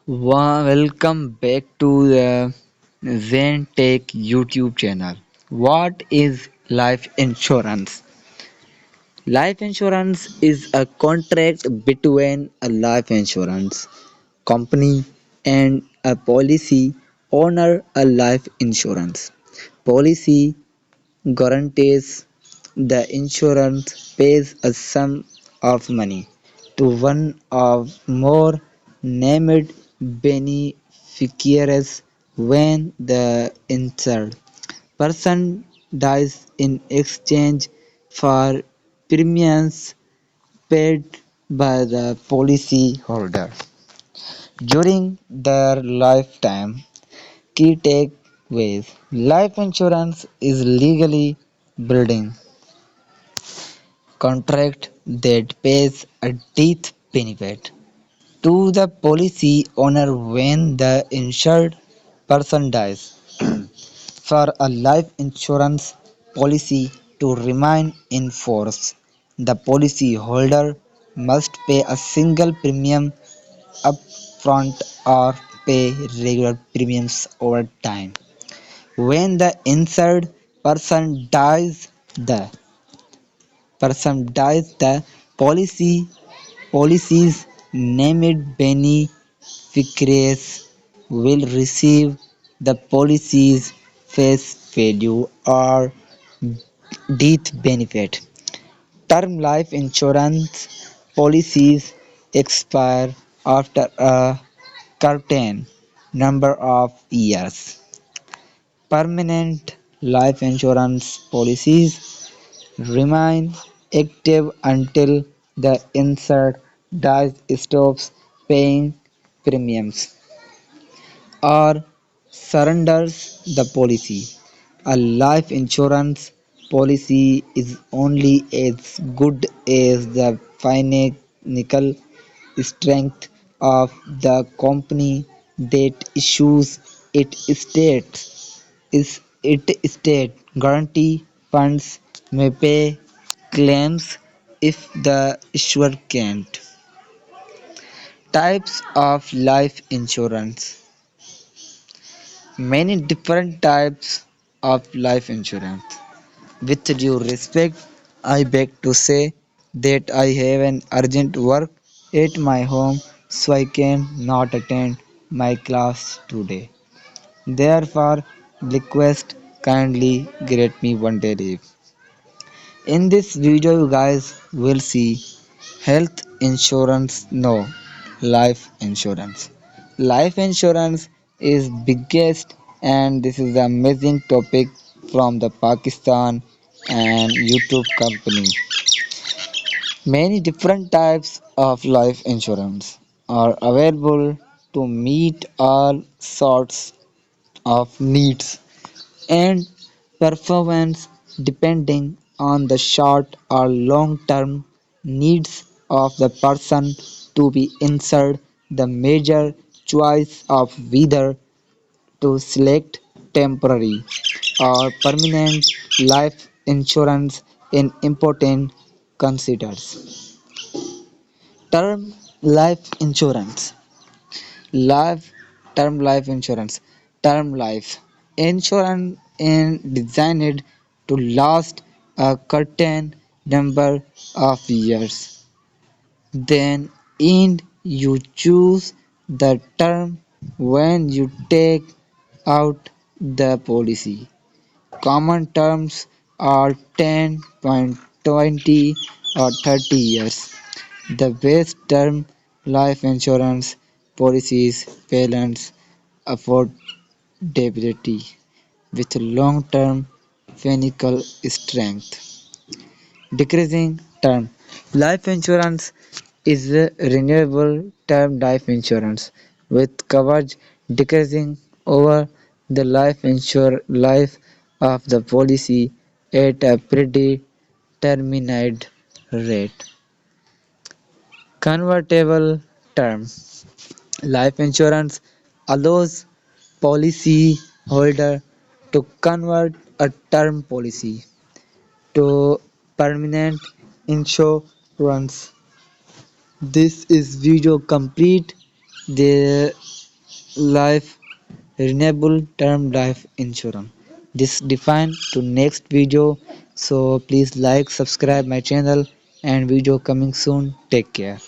Welcome back to the Zen Tech YouTube channel. What is life insurance? Life insurance is a contract between a life insurance company and a policy owner. A life insurance policy guarantees the insurance pays a sum of money to one or more named beneficiaries when the insured person dies in exchange for premiums paid by the policyholder during their lifetime. Key takeaways: life insurance is legally binding contract that pays a death benefit to the policy owner when the insured person dies. For a life insurance policy to remain in force, the policyholder must pay a single premium upfront or pay regular premiums over time. When the insured person dies, the policy's named beneficiaries will receive the policy's face value or death benefit. Term life insurance policies expire after a certain number of years. Permanent life insurance policies remain active until the insured dies, stops paying premiums, or surrenders the policy. A life insurance policy is only as good as the financial strength of the company that issues it. State guarantee funds may pay claims if the issuer can't. Types of life insurance: many different types of life insurance. With due respect, I beg to say that I have an urgent work at my home, so I can not attend my class today. Therefore, request kindly grant me one day leave. In this video, you guys will see health insurance. No, life insurance. Life insurance is biggest, and this is the amazing topic from the Pakistan and YouTube company. Many different types of life insurance are available to meet all sorts of needs and performance depending on the short or long term needs of the person to be insured. The major choice of whether to select temporary or permanent life insurance in important considers. Term life insurance. Life term life insurance. Term life insurance is designed to last a certain number of years. Then end you choose the term when you take out the policy. Common terms are 10, 20 or 30 years. The best term life insurance policies balance affordability with long-term financial strength. Decreasing term life insurance is a renewable term life insurance with coverage decreasing over the life of the policy at a predetermined rate. Convertible term life insurance allows policyholder to convert a term policy to permanent insurance. This is video complete the life renewable term life insurance. This define to next video. So please like, subscribe my channel and video coming soon. Take care.